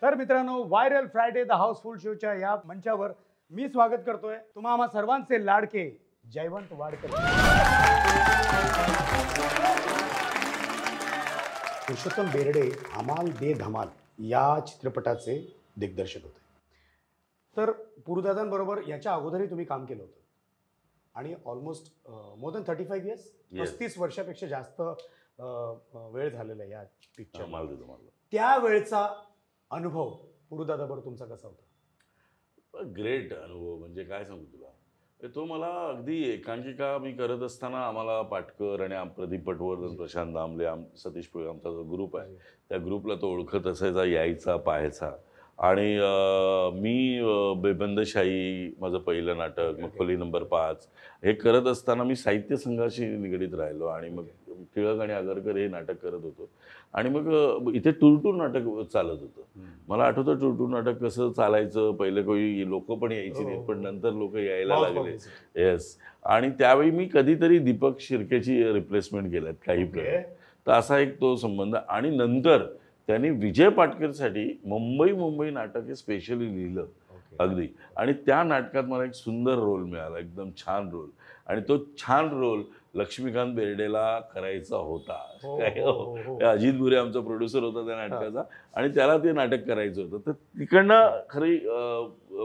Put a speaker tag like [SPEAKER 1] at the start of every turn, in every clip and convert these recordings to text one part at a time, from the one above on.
[SPEAKER 1] तर मित्रांनो, viral Friday the house full शोच्या या मंचावर मी स्वागत करतोय तुम्हा आम्हा सर्वांचे लाडके जयवंत वाडकर. पुरुषोत्तम बेर्डे हमाल दे धमाल या चित्रपटाचे दिग्दर्शक होते. तर पुरुदादांबरोबर याच्या अगोदरही तुम्ही काम केलं होतं आणि ऑलमोस्ट मोर दॅन 35 इयर्स, 35 वर्षापेक्षा जास्त वेळ झालेला या पिक्चर. त्यावेळचा अनुभव पुरुदादाबरोबर तुमचा कसा होता?
[SPEAKER 2] ग्रेट अनुभव. म्हणजे काय सांगू तुला, तो मला अगदी एकांकिका मी करत असताना आम्हाला पाटकर आणि प्रदीप पटवर्धन, प्रशांत दामले, सतीश पुळे आमचा जो ग्रुप आहे त्या ग्रुपला तो ओळखत असायचा, यायचा, पाहायचा. आणि मी बेबंदशाही माझं पहिलं नाटक, मग खोली नंबर 5 हे करत असताना मी साहित्य संघाशी निगडीत राहिलो आणि मग टिळक आणि आगरकर हे नाटक करत होतो. आणि मग इथे टूर नाटक चालत होतं. मला आठवतं टूर नाटक कसं चालायचं. पहिले काही लोक पण यायची नाहीत, पण नंतर लोक यायला लागले. येस. आणि त्यावेळी मी कधीतरी दीपक शिर्केची रिप्लेसमेंट केल्यात काही प्रकार. तर असा एक तो संबंध. आणि नंतर त्यांनी विजय पाटकरसाठी मुंबई नाटक हे स्पेशली लिहिलं अगदी. आणि त्या नाटकात मला एक सुंदर रोल मिळाला, एकदम छान रोल. आणि तो छान रोल लक्ष्मीकांत बेर्डेला करायचा होता. अजित बुरे आमचा प्रोड्युसर होता त्या नाटकाचा आणि त्याला ते नाटक करायचं होतं. तर तिकडनं खरी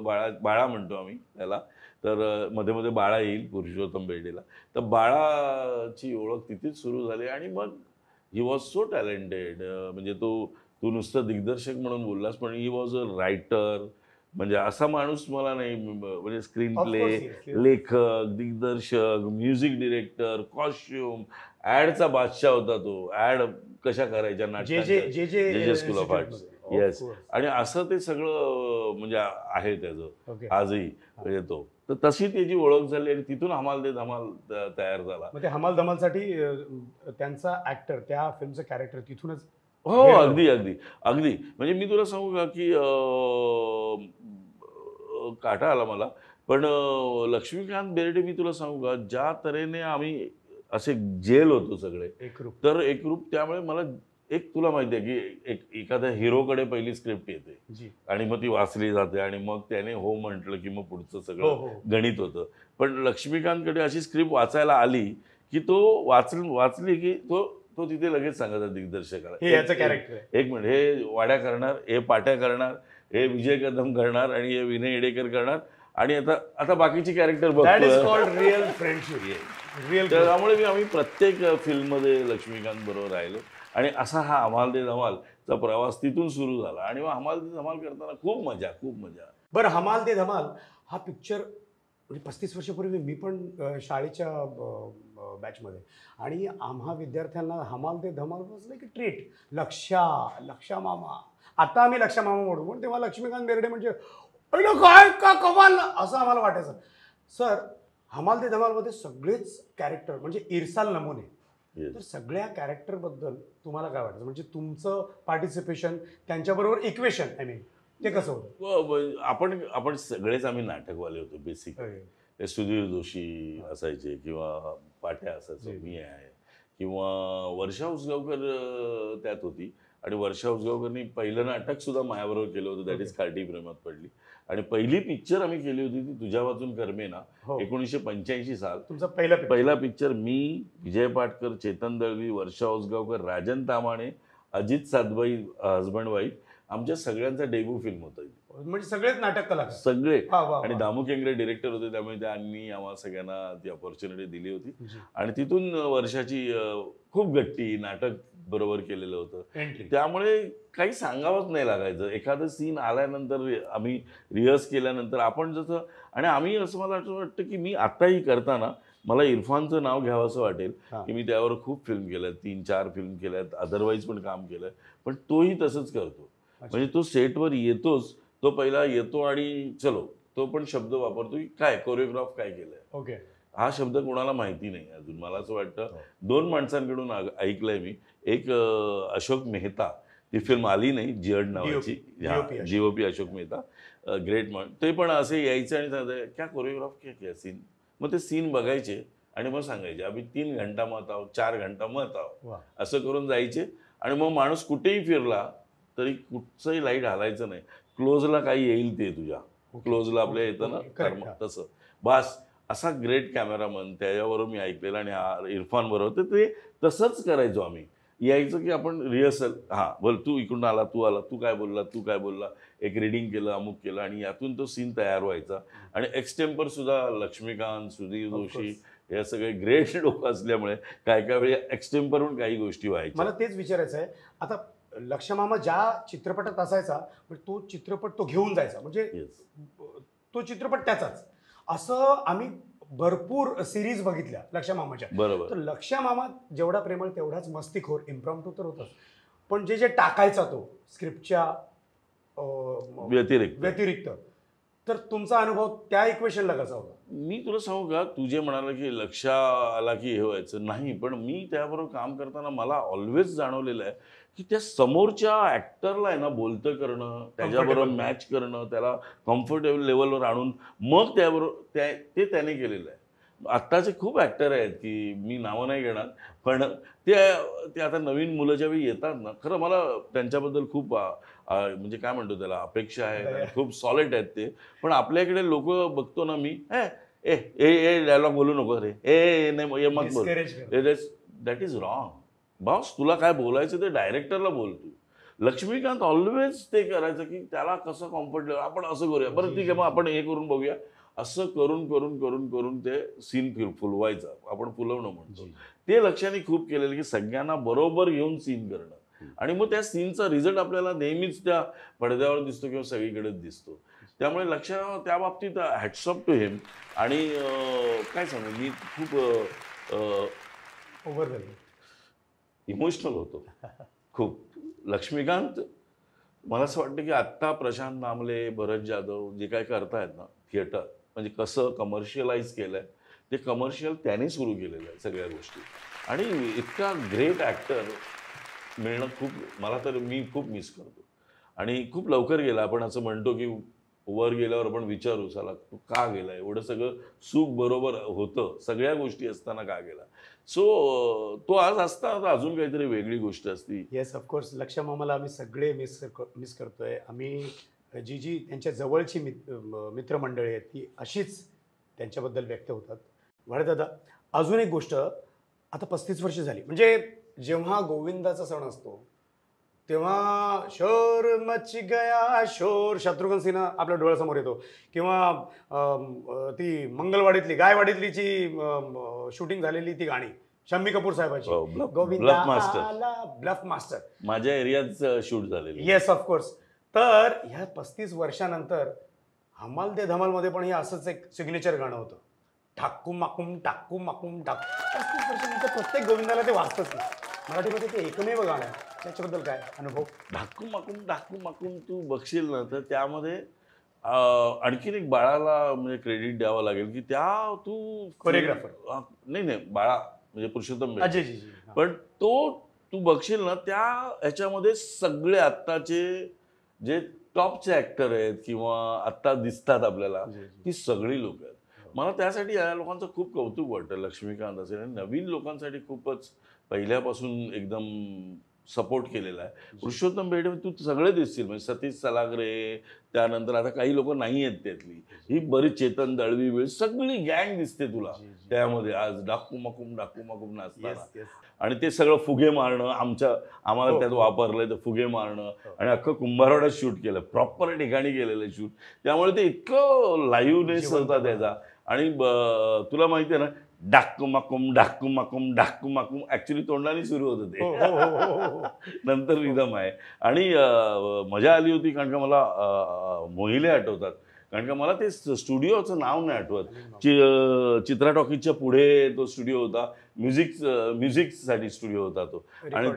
[SPEAKER 2] बाळा म्हणतो आम्ही त्याला. तर मध्ये मध्ये बाळा येईल पुरुषोत्तम बेर्डेला. तर बाळाची ओळख तिथेच सुरू झाली. आणि मग ही वॉज सो टॅलेंटेड. म्हणजे तू नुसतं दिग्दर्शक म्हणून बोललास, पण ही वॉज अ रायटर. म्हणजे असा माणूस मला नाही, म्हणजे स्क्रीन प्ले, लेखक, दिग्दर्शक, म्युझिक डिरेक्टर, कॉस्ट्युम, ॲडचा बादशाह होता तो. ॲड कशा करायच्या नाटकाच्या, जे स्कूल ऑफ आर्ट्स. येस. आणि असं ते सगळं म्हणजे आहे त्याचं आजही. म्हणजे तो तर तशी त्याची ओळख झाली आणि तिथून हमाल दे धमाल तयार झाला.
[SPEAKER 1] ते हमाल धमालसाठी त्यांचा ऍक्टर, त्या फिल्मचं कॅरेक्टर तिथूनच.
[SPEAKER 2] हो, अगदी अगदी अगदी. म्हणजे मी तुला सांगू का की काटा आला मला. पण लक्ष्मीकांत बेर्डे, मी तुला सांगू का, ज्या तऱ्हेने आम्ही असे जेल होतो सगळे, तर एकरूप. त्यामुळे मला एक तुला माहिती आहे की एखाद्या हिरोकडे पहिली स्क्रिप्ट येते आणि मग ती वाचली जाते आणि मग त्याने हो म्हटलं की मग पुढचं सगळं गणित होतं. पण लक्ष्मीकांतकडे अशी स्क्रिप्ट वाचायला आली की तो वाचली की तो तिथे लगेच सांगायचा दिग्दर्शकाला, एक मिनिट, हे वाड्या करणार, हे पाट्या करणार, हे विजय कदम करणार आणि हे विनय येडेकर करणार आणि आता बाकीची कॅरेक्टर बघतो. त्यामुळे आम्ही प्रत्येक फिल्ममध्ये लक्ष्मीकांत बरोबर राहिलो. आणि असा हा हमाल दे धमालचा प्रवास तिथून सुरू झाला. आणि मग हमाल दे धमाल करताना खूप मजा.
[SPEAKER 1] बरं, हमाल दे धमाल हा पिक्चर म्हणजे 35 वर्षापूर्वी मी पण शाळेच्या बॅचमध्ये, आणि आम्हा विद्यार्थ्यांना हमाल दे धमाल वॉज लाईक अ ट्रीट. लक्षा मामा, आता आम्ही लक्षा मामा म्हणू, पण तेव्हा लक्ष्मीकांत बेर्डे म्हणजे काय का कमाल असं आम्हाला वाटायचं. सर, हमाल दे धमालमध्ये सगळेच कॅरेक्टर म्हणजे इरसाल नमुने. तर सगळ्या कॅरेक्टरबद्दल तुम्हाला काय वाटतं? म्हणजे तुमचं पार्टिसिपेशन, त्यांच्याबरोबर इक्वेशन, आय मीन ते कसं होतं?
[SPEAKER 2] आपण सगळेच आम्ही नाटकवाले होतो बेसिकली. सुधीर जोशी असायचे किंवा पाट्या असायचो, मी आहे, किंवा वर्षा उसगावकर त्यात होती. आणि वर्षा उसगावकरनी पहिलं नाटक सुद्धा माझ्याबरोबर केलं होतं, दॅट इज कार्टी प्रेमात पडली. आणि पहिली पिक्चर आम्ही केली होती ती तुझ्या वाचून करमेना, 1985 साल.
[SPEAKER 1] तुमचा
[SPEAKER 2] पहिला पिक्चर. मी, विजय पाटकर, चेतन दळवी, वर्षा उसगावकर, राजन तामाणे, अजित सातबाई, हजबंड वाईफ, आमच्या सगळ्यांचा डेब्यू फिल्म होता.
[SPEAKER 1] म्हणजे सगळेच नाटक कलाकार
[SPEAKER 2] सगळे. आणि दामू केंगरे डिरेक्टर होते, त्यामुळे त्यांनी आम्हाला सगळ्यांना ती अपॉर्च्युनिटी दिली होती. आणि तिथून वर्षाची खूप गट्टी नाटक बरोबर केलेलं होतं. त्यामुळे काही सांगावंच नाही लागायचं. एखादं सीन आल्यानंतर, आम्ही रिहर्स केल्यानंतर आपण जसं, आणि आम्ही असं, मला असं वाटतं की मी आत्ताही करताना मला इरफानचं नाव घ्यावं असं वाटेल की मी त्यावर खूप फिल्म केल्यात, 3-4 फिल्म केल्यात, अदरवाईज पण काम केलं. पण तोही तसंच करतो. म्हणजे तो सेटवर येतोच, तो पहिला येतो आणि चलो, तो पण शब्द वापरतो की काय कोरिओग्राफ काय केलंय. हा शब्द कोणाला माहिती नाही अजून. मला असं वाटतं 2 माणसांकडून ऐकलंय मी. एक अशोक मेहता, ती फिल्म आली नाही, जिअड नावाची, जीओपी अशोक मेहता, ग्रेट मन. ते पण असे यायचे आणि सांगायचे क्या कोरिओग्राफ क्या सीन. मग ते सीन बघायचे आणि मग सांगायचे आम्ही 3 घंटा मत आहोत, 4 घंटा मत आहोत, असं करून जायचे. आणि मग माणूस कुठेही फिरला तरी कुठचंही लाईट हालायचं नाही. क्लोजला काही येईल ते तुझ्या क्लोजला आपल्या येतं ना
[SPEAKER 1] correct.
[SPEAKER 2] तसं बस. असा ग्रेट कॅमेरामन त्याच्याबरोबर मी ऐकलेला. आणि इरफान बरोबर तर ते तसंच करायचो आम्ही. यायचं की आपण रिहर्सल, हां बोल तू इकडून आला, तू आला, तू काय बोलला, तू काय बोलला, एक रिडिंग केलं, अमुक केलं, आणि यातून तो सीन तयार व्हायचा. आणि एक्सटेम्पर सुद्धा लक्ष्मीकांत, सुधीर जोशी हे सगळे ग्रेट लोक असल्यामुळे काय काय वेळी एक्सटेम्परहून काही गोष्टी व्हायच्या.
[SPEAKER 1] मला तेच विचारायचं आहे. आता लक्ष मामा ज्या चित्रपटात असायचा तो चित्रपट तो घेऊन जायचा, म्हणजे
[SPEAKER 2] Yes.
[SPEAKER 1] तो चित्रपट त्याचाच. असं आम्ही भरपूर सिरीज बघितल्या लक्ष मामाच्या.
[SPEAKER 2] बरोबर.
[SPEAKER 1] तर लक्ष मामा जेवढा प्रेमळ तेवढाच मस्तीखोर, इम्प्रॉम्प्टू तर होताच. पण जे जे टाकायचा तो स्क्रिप्टच्या व्यतिरिक्त, तर तुमचा अनुभव त्या इक्वेशनला कसा होता?
[SPEAKER 2] मी तुला सांगू का, तू जे म्हणाला की लक्ष आला की हे व्हायचं नाही, पण मी त्याबरोबर काम करताना मला ऑलवेज जाणवलेलं आहे की त्या समोरच्या ॲक्टरला आहे ना बोलतं करणं, त्याच्याबरोबर मॅच करणं, त्याला कम्फर्टेबल लेवलवर आणून मग त्याबरोबर ते त्याने केलेलं आहे. आत्ताचे खूप ॲक्टर आहेत की मी नावं नाही घेणार, पण ते आता नवीन मुलं ज्यावेळी येतात ना, खरं मला त्यांच्याबद्दल खूप म्हणजे काय म्हणतो त्याला अपेक्षा आहे, आणि खूप सॉलिड आहेत ते. पण आपल्या इकडे लोक बघतो ना मी, ए ए डायलॉग बोलू नको रे, ए नाही मत बोल, दॅट इज रॉंग. बॉस तुला काय बोलायचं ते डायरेक्टरला बोल तू. लक्ष्मीकांत ऑलवेज ते करायचं की त्याला कसं कम्फर्टेबल, आपण असं करूया, बरं ठीक आहे मग आपण हे करून बघूया, असं करून करून करून करून ते सीन फुलवायचं, आपण फुलवणं म्हणतो. ते लक्षाने खूप केलेलं की सगळ्यांना बरोबर घेऊन सीन करणं, आणि मग त्या सीनचा रिझल्ट आपल्याला नेहमीच त्या पडद्यावर दिसतो किंवा सगळीकडेच दिसतो. त्यामुळे लक्ष त्या बाबतीत हॅट्स ऑफ टू हिम. आणि काय सांगू, मी खूप इमोशनल होतो खूप. लक्ष्मीकांत, मला असं वाटतं की आत्ता प्रशांत दामले, भरत जाधव जे काय करतायत ना थिएटर, म्हणजे कसं कमर्शियलाइज केलं आहे, ते कमर्शियल त्याने सुरू केलेलं आहे सगळ्या गोष्टी. आणि इतका ग्रेट ॲक्टर मिळणं खूप, मला तर मी खूप मिस करतो. आणि खूप लवकर गेला. आपण असं म्हणतो की वर गेल्यावर आपण विचारू, चला तू का गेला, एवढं सगळं सुख बरोबर होतं, सगळ्या गोष्टी असताना का गेला. सो तो आज असता तर अजून काहीतरी वेगळी गोष्ट असती.
[SPEAKER 1] Yes of course. लक्ष मामाला आम्ही सगळे मिस करतोय. आम्ही जी त्यांच्या जवळची मित्रमंडळी आहेत ती अशीच त्यांच्याबद्दल व्यक्त होतात. वाढे दादा, अजून एक गोष्ट, आता 35 वर्ष झाली, म्हणजे जेव्हा गोविंदाचा सण असतो तेव्हा शोर मच गया शोर, शत्रुघ्न सिन्हा आपल्या डोळ्यासमोर येतो, किंवा ती मंगलवाडीतली गायवाडीतलीची शूटिंग झालेली ती गाणी शम्मी कपूर साहेबाची, गोविंदा आला, ब्लफ मास्टर,
[SPEAKER 2] माझ्या एरियात शूट झालेलं.
[SPEAKER 1] Yes of course. तर ह्या 35 वर्षानंतर हमाल दे धमालमध्ये पण हे असंच एक सिग्नेचर गाणं होतं, ठाकू माकूम टाकू माकूम टाकू. 35 वर्षानंतर प्रत्येक गोविंदाला ते वाचतच नाही. मराठीमध्ये ते एकमेव गाणं आहे. त्याच्याबद्दल काय अनुभव?
[SPEAKER 2] ढाकू माकूम तू बघशील ना तर त्यामध्ये आणखीन एक बाळाला म्हणजे क्रेडिट द्यावं लागेल की त्या तू
[SPEAKER 1] कोरिओग्राफर
[SPEAKER 2] नाही बाळा म्हणजे पुरुषोत्तम बेर्डे.
[SPEAKER 1] अजय.
[SPEAKER 2] पण तू बघशील ना त्या ह्याच्यामध्ये सगळे आत्ताचे जे टॉपचे ॲक्टर आहेत किंवा आत्ता दिसतात आपल्याला, ती सगळी लोक आहेत. मला त्यासाठी या लोकांचं खूप कौतुक वाटतं. लक्ष्मीकांत असेल आणि नवीन लोकांसाठी खूपच पहिल्यापासून एकदम सपोर्ट केलेला आहे. पुरुषोत्तम बेर्डे तू सगळे दिसतील, म्हणजे सतीश सलागरे, त्यानंतर आता काही लोक नाही आहेत त्यातली, ही बरीच चेतन दळवी वेळ सगळी गँग दिसते तुला त्यामध्ये आज डाकू मकूम नाचताना. आणि ते सगळं फुगे मारणं आम्हाला त्यात वापरलंय, तर फुगे मारणं आणि अख्खं कुंभारवाड्यात शूट केलं, प्रॉपर ठिकाणी केलेलं शूट. त्यामुळे ते इतकं लाईव्हनेस होता त्याचा. आणि तुला माहिती आहे ना, डाकू माकूम ऍक्च्युली तोंडाने सुरू होतं ते, नंतर रिदम आहे. आणि मजा आली होती कारण का मला मोहिले आठवतात, कारण का मला ते स्टुडिओचं नाव नाही आठवत. चित्रा टॉकीजच्या पुढे तो स्टुडिओ होता, म्युझिकसाठी स्टुडिओ होता तो, आणि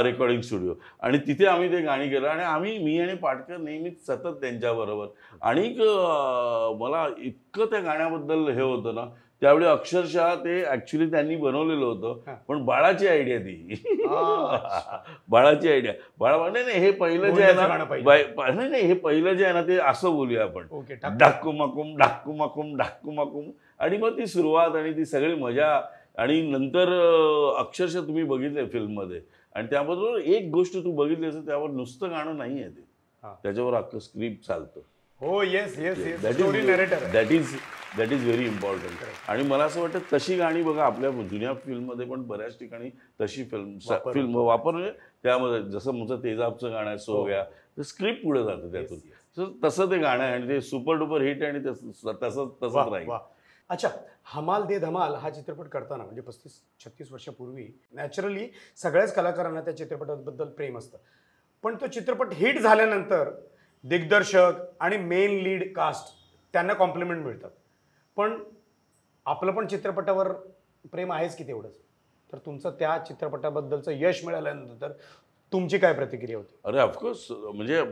[SPEAKER 2] रेकॉर्डिंग स्टुडिओ. आणि तिथे आम्ही ते गाणी केलं, आणि मी आणि पाटकर नेहमीच सतत त्यांच्याबरोबर. आणि मला इतकं त्या गाण्याबद्दल हे होतं ना, त्यावेळी अक्षरशः ते ऍक्च्युली त्यांनी बनवलेलं होतं, पण बाळाची आयडिया ती बाळाची आयडिया. नाही हे पहिलं जे आहे ना, नाही हे पहिलं जे आहे ना ते असं बोलूया आपण, डाकू माकूम. आणि मग ती सुरुवात आणि ती सगळी मजा. आणि नंतर अक्षरशः तुम्ही बघितलंय फिल्ममध्ये, आणि त्याबरोबर एक गोष्ट तू बघितली असेल, त्यावर नुसतं गाणं नाही आहे ते,
[SPEAKER 1] हा.
[SPEAKER 2] त्याच्यावर अख्खं स्क्रिप्ट चालतं.
[SPEAKER 1] हो, yes yes yes,
[SPEAKER 2] that
[SPEAKER 1] story narrator
[SPEAKER 2] is very important. आणि मला असं वाटतं तशी गाणी बघा आपल्या जुन्या फिल्ममध्ये पण बऱ्याच ठिकाणी तशी फिल्म वापर त्यामध्ये जसं मुझं तेजाबचं गाणं आहे सो गया, ते स्क्रिप्ट पुढे जातं त्यातून. तसं ते गाणं आहे आणि ते सुपर डुपर हिट आहे आणि तसंच राहील.
[SPEAKER 1] अच्छा, हमाल दे धमाल हा चित्रपट करताना म्हणजे 35-36 वर्षापूर्वी नॅचरली सगळ्याच कलाकारांना त्या चित्रपटाबद्दल प्रेम असतं, पण तो चित्रपट हिट झाल्यानंतर दिग्दर्शक आणि मेन लीड कास्ट त्यांना कॉम्प्लिमेंट मिळतात, पण आपलं पण चित्रपटावर प्रेम आहेच की तेवढंच. तर तुमचं त्या चित्रपटाबद्दलचं यश मिळाल्यानंतर तुमची काय प्रतिक्रिया होती?
[SPEAKER 2] अरे ऑफकोर्स, म्हणजे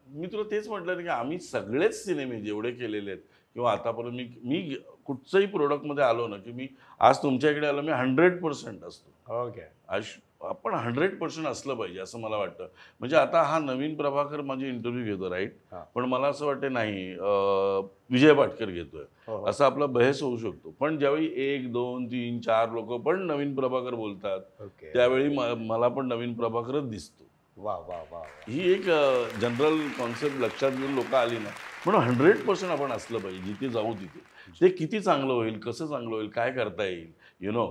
[SPEAKER 2] मी तुला तेच म्हटलं ना की आम्ही सगळेच सिनेमे जेवढे केलेले आहेत किंवा आतापर्यंत मी कुठचंही प्रोडक्टमध्ये आलो ना की मी आज तुमच्या इकडे आलो, मी 100% असतो.
[SPEAKER 1] ओके.
[SPEAKER 2] आपण 100% असलं पाहिजे असं मला वाटतं. म्हणजे आता हा नवीन प्रभाकर माझी इंटरव्ह्यू घेतो राईट, पण मला असं वाटतं नाही विजय पाटकर घेतोय असं आपला बहस होऊ शकतो. पण ज्यावेळी 1, 2, 3, 4 लोक पण नवीन प्रभाकर बोलतात त्यावेळी मला पण नवीन प्रभाकरच दिसतो.
[SPEAKER 1] वा वा वा.
[SPEAKER 2] ही एक जनरल कॉन्सेप्ट लक्षात घेऊन लोक आली ना, म्हणून 100% आपण असलं पाहिजे जिथे जाऊ तिथे. ते किती चांगलं होईल, कसं चांगलं होईल, काय करता येईल, यु नो,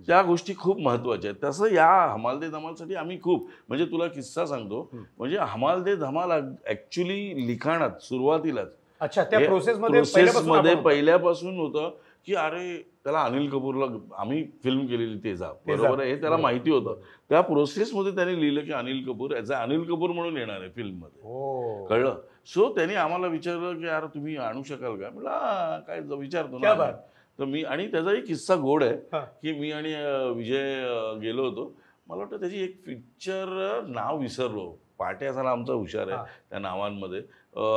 [SPEAKER 2] त्या गोष्टी खूप महत्त्वाच्या आहेत. तसं या हमाल दे धमालसाठी आम्ही खूप, म्हणजे तुला किस्सा सांगतो, म्हणजे हमाल दे धमाल ॲक्च्युली लिखाणात सुरुवातीलाच
[SPEAKER 1] अच्छा, त्या
[SPEAKER 2] प्रोसेसमध्ये पहिल्यापासून होतं की अरे त्याला अनिल कपूरला आम्ही फिल्म केलेली तेजाब, बरोबर आहे, हे त्याला माहिती होतं. त्या प्रोसेसमध्ये त्याने लिहिलं की अनिल कपूर ॲज अ अनिल कपूर म्हणून येणार आहे फिल्ममध्ये, कळलं. सो त्यांनी आम्हाला विचारलं की यार तुम्ही आणू शकाल का, म्हटलं काय विचारतो ना. तर मी, आणि त्याचा एक किस्सा गोड आहे की मी आणि विजय गेलो होतो, मला वाटतं त्याची एक पिक्चर नाव विसरलो, पाट्या झाला आमचा हुशार आहे त्या नावांमध्ये.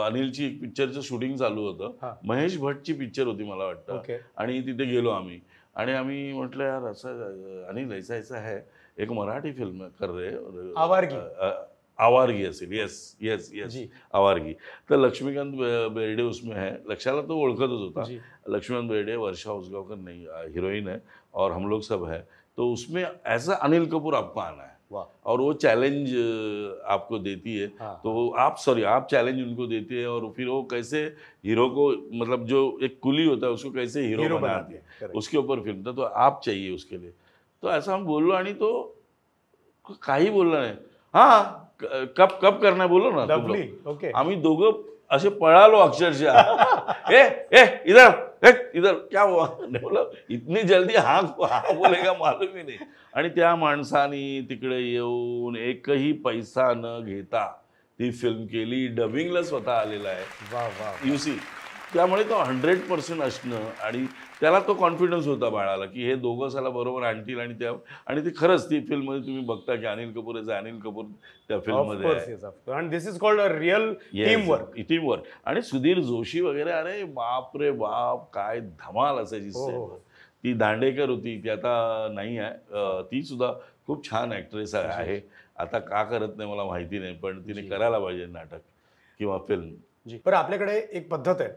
[SPEAKER 2] अनिलची एक पिक्चरचं शूटिंग चालू होतं, महेश भट्टची पिक्चर होती मला वाटतं, आणि तिथे गेलो आम्ही. आणि आम्ही म्हटलं यार असं अनिल ऐसा है, एक मराठी फिल्म कर रहे, आवारगी असेल, येस येस येस आवारगी. तर लक्ष्मीकांत बेर्डे उसमें है, लक्षाला तो ओळखतच होता. लक्ष्मीकांत बेर्डे, वर्षा उसगावकर नहीं हीरोइन है और हम लोग सब है. तो उसमें ऐसा अनिल कपूर आपको आना है और वो चैलेंज आपको देती है. तो आप चैलेंज उनको देते हैं और फिर वो कैसे हीरो को, मतलब जो एक कुली होता है उसको कैसे हीरो बनाती है, उसके ऊपर फिल्म था. तो आप चाहिए उसके लिए. तो ऐसा हम बोललो आणि तो काही बोलला नाही. हाँ कब कब करना है बोलो ना तुम लोग. आम्ही दोघं असे पळालो अक्षरशः. ए इधर क्या हुआ, बोला इतनी जल्दी हाँ बोलेगा मालूम ही नाही. आणि त्या माणसाने तिकडे येऊन एकही पैसा न घेता ती फिल्म केली, डबिंगला स्वतः आलेला आहे, यू सी. त्यामुळे तो 100% असणं, आणि त्याला तो कॉन्फिडन्स होता बाळाला की हे दोघं साला बरोबर आणतील. आणि ते खरंच ती फिल्ममध्ये तुम्ही बघता की अनिल कपूर अनिल कपूर त्या फिल्ममध्ये आहे.
[SPEAKER 1] आणि this is called a real
[SPEAKER 2] teamwork. आणि सुधीर जोशी वगैरे, अरे बाप रे बाप, काय धमाल असायची. ती दांडेकर होती, ती आता नाही आहे, ती सुद्धा खूप छान ॲक्ट्रेस आहे. आता का करत नाही मला माहिती नाही, पण तिने करायला पाहिजे नाटक किंवा फिल्म.
[SPEAKER 1] बरं, आपल्याकडे एक पद्धत आहे,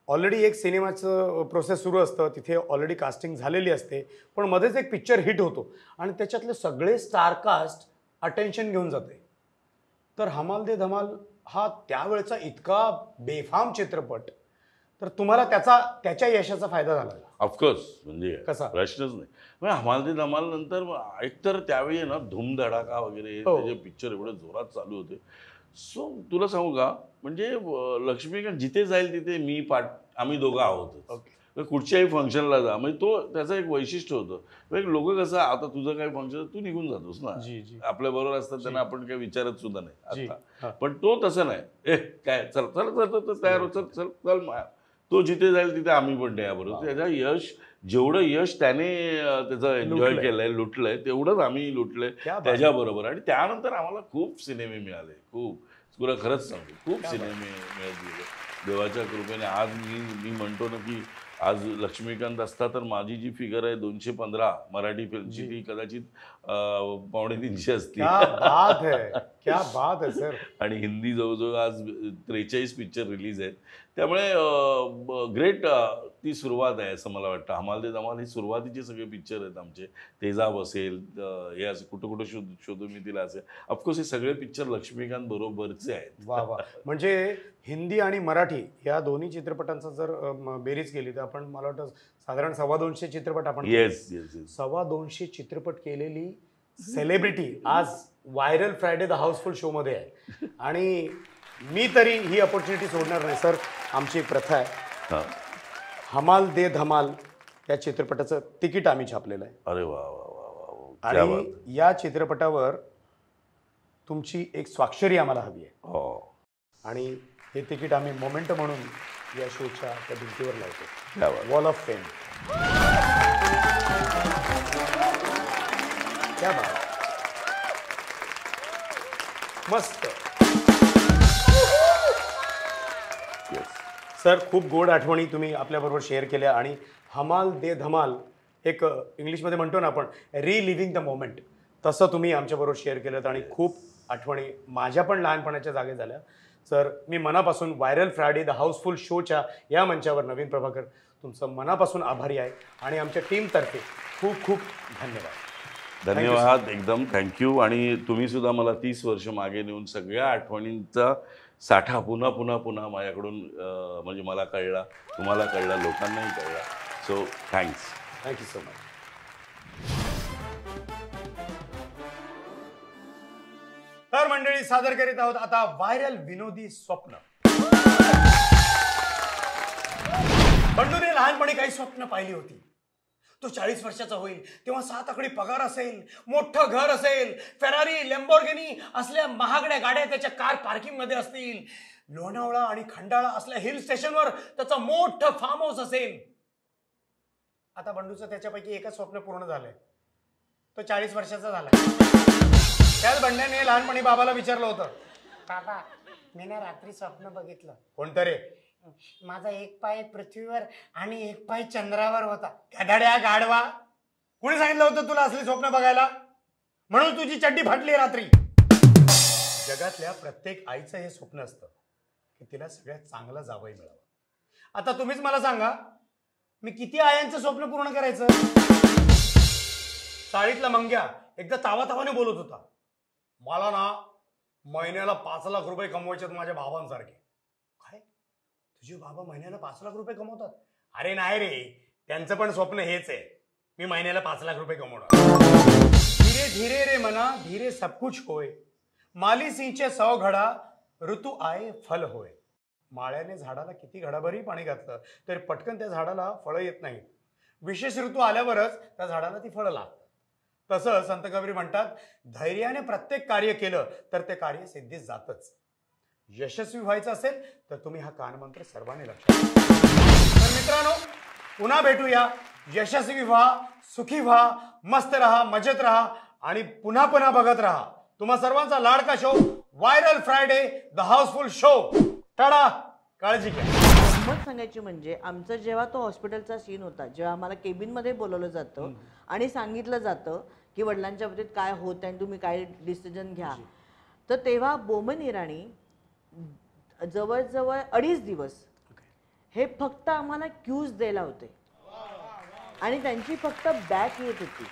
[SPEAKER 1] ऑलरेडी एक सिनेमाचं प्रोसेस सुरू असतं, तिथे ऑलरेडी कास्टिंग झालेली असते, पण मध्येच एक पिक्चर हिट होतो आणि त्याच्यातले सगळे स्टारकास्ट अटेन्शन घेऊन जाते. तर हमाल दे धमाल हा त्यावेळचा इतका बेफाम चित्रपट, तर तुम्हाला त्याच्या यशाचा फायदा झाला?
[SPEAKER 2] ऑफकोर्स, म्हणजे
[SPEAKER 1] कसा,
[SPEAKER 2] प्रश्नच नाही. म्हणजे हमाल दे धमाल नंतर एकतर त्यावेळी ना धूमधडाका वगैरे त्याचे पिक्चर एवढे जोरात चालू होते. सो तुला सांगू का, म्हणजे लक्ष्मीकांत जिथे जाईल तिथे आम्ही दोघं आहोत. कुठच्याही फंक्शनला जा, म्हणजे तो त्याचं एक वैशिष्ट्य होतं. लोक कसं, आता तुझं काही फंक्शन तू निघून जातोस ना, आपल्या बरोबर असतात त्यांना आपण काही विचारत सुद्धा नाही आता. पण तो तसं नाही, काय चल चल चल तयार हो, चल चल चल. तो जिथे जाईल तिथे आम्ही पण त्याबरोबर. त्याचं जेवढं यश त्याने त्याचं एन्जॉय केलंय, लुटलंय, तेवढंच आम्ही लुटलंय त्याच्याबरोबर. आणि त्यानंतर आम्हाला खूप सिनेमे मिळाले, खूप, तुला खरंच सांगतो, खूप सिनेमे मिळत गेले देवाच्या कृपेने. आज मी म्हणतो ना की आज लक्ष्मीकांत असता तर माझी जी फिगर आहे 215 मराठी फिल्मची, ती कदाचित 250 असती.
[SPEAKER 1] क्या बात आहे सर.
[SPEAKER 2] आणि हिंदी जवळजवळ आज 43 पिक्चर रिलीज आहेत. त्यामुळे ग्रेट ती सुरुवात आहे असं मला वाटतं. हमाल दे धमाल ही सुरुवातीचे सगळे पिक्चर आहेत आमचे. तेजाब असेल, हे असं कुठं कुठं शोधू मी तिला असेल. ऑफकोर्स हे सगळे पिक्चर लक्ष्मीकांत बरोबरचे आहेत.
[SPEAKER 1] वा वा. म्हणजे हिंदी आणि मराठी या दोन्ही चित्रपटांचा जर बेरीज केली तर आपण मला वाटतं साधारण 250 चित्रपट आपण
[SPEAKER 2] येस येस येस.
[SPEAKER 1] 250 चित्रपट केलेली सेलिब्रिटी आज viral Friday the housefull show मध्ये आहे. आणि मी तरी ही अपॉर्च्युनिटी सोडणार नाही सर. आमची एक प्रथा आहे, हमाल दे धमाल या चित्रपटाचं तिकीट आम्ही छापलेलं आहे.
[SPEAKER 2] अरे वा वा वा वा, क्या बात.
[SPEAKER 1] आणि या चित्रपटावर तुमची एक स्वाक्षरी आम्हाला हवी आहे.
[SPEAKER 2] हो,
[SPEAKER 1] आणि हे तिकीट आम्ही मोमेंट म्हणून या शोच्या त्या भिंतीवर
[SPEAKER 2] क्या
[SPEAKER 1] लावतो.
[SPEAKER 2] बात.
[SPEAKER 1] Wall of fame. क्या बात. मस्त
[SPEAKER 2] येस.
[SPEAKER 1] सर. खूप गोड आठवणी तुम्ही आपल्याबरोबर शेअर केल्या. आणि हमाल दे धमाल एक इंग्लिशमध्ये म्हणतो ना आपण रिलिव्हिंग द मोमेंट, तसं तुम्ही आमच्याबरोबर शेअर केलं. आणि खूप आठवणी माझ्या पण लहानपणाच्या जागे झाल्या. सर, मी मनापासून व्हायरल फ्रायडे द हाऊसफुल शोच्या या मंचावर नवीन प्रभाकर तुमचं मनापासून आभारी आहे. आणि आमच्या टीमतर्फे खूप खूप धन्यवाद.
[SPEAKER 2] धन्यवाद. एकदम थँक्यू. आणि तुम्ही सुद्धा मला 30 वर्ष मागे नेऊन सगळ्या आठवणींचा साठा पुन्हा पुन्हा पुन्हा माझ्याकडून म्हणजे मला कळला, तुम्हाला कळला, लोकांनाही कळला. So thanks.
[SPEAKER 1] Thank you so much. तर मंडळी, सादर करीत आहोत आता व्हायरल विनोदी स्वप्न. बंडूने लहानपणी काही स्वप्न पाहिली होती. तो 40 वर्षाचा होईल तेव्हा 7 आकडी पगार असेल, मोठं घर असेल, फेरारी, लॅम्बोर्गिनी असल्या महागड्या गाड्या त्याच्या कार पार्किंग मध्ये असतील, लोणावळा आणि खंडाळा असल्या हिल स्टेशनवर त्याचं मोठं फार्म हाऊस असेल. आता बंडूचं त्याच्यापैकी एकच स्वप्न पूर्ण झालंय. तो 40 वर्षाचा झालाय. त्याच बंड्याने लहानपणी बाबाला विचारलं होतं,
[SPEAKER 3] बाबा, मी ना रात्री स्वप्न बघितलं.
[SPEAKER 1] कोणतं रे?
[SPEAKER 3] माझा एक पाय पृथ्वीवर आणि एक पाय चंद्रावर होता.
[SPEAKER 1] गधाड्या गाढवा, कुणी सांगितलं होतं तुला असली स्वप्न बघायला? म्हणून तुझी चड्डी फाटली रात्री. जगातल्या प्रत्येक आईचं हे स्वप्न असतं की तिला सगळ्यात चांगलं जावई मिळावं. आता तुम्हीच मला सांगा, मी किती आयांचं स्वप्न पूर्ण करायचं? चाळीतला मंग्या एकदा तावातावाने बोलत होता, मला ना महिन्याला 5 लाख रुपये कमवायचे माझ्या बाबांसारखे. काय, तुझे बाबा महिन्याला 5 लाख रुपये कमवतात? अरे नाही रे, त्यांचं पण स्वप्न हेच आहे, मी महिन्याला 5 लाख रुपये कमवणार. धीरे धीरे रे मना धीरे सब कुछ होय, माली सिंचे 100 घडा ऋतू आये फल होय. माळ्याने झाडाला किती घडाभरही पाणी घातलं तरी पटकन त्या झाडाला फळं येत नाहीत. विशेष ऋतू आल्यावरच त्या झाडाला ती फळं लागतात. तसं संत कबीर म्हणतात, धैर्याने प्रत्येक कार्य केलं तर ते कार्य सिद्धीस जातच. यशस्वी व्हायचं असेल तर तुम्ही हा कानमंत्र सर्वांनी लक्षात ठेवा. तर मित्रांनो, पुन्हा भेटूया. यशस्वी व्हा, सुखी व्हा, मस्त रहा, मजेत रहा आणि पुन्हा पुन्हा बघत रहा तुम्हा सर्वांचा लाडका show viral Friday the housefull show. टाळा, काळजी घ्या.
[SPEAKER 4] गंमत सांगायची म्हणजे आमचा जेव्हा तो हॉस्पिटलचा सीन होता, जेव्हा आम्हाला केबिनमध्ये बोलवलं जातं आणि सांगितलं जातं की वडिलांच्या बाबतीत काय होत आहे आणि तुम्ही काय डिसिजन घ्या, तर तेव्हा बोमन इराणी जवळजवळ 2.5 दिवस हे फक्त आम्हाला क्यूज द्यायला होते आणि त्यांची फक्त बॅक येत होती.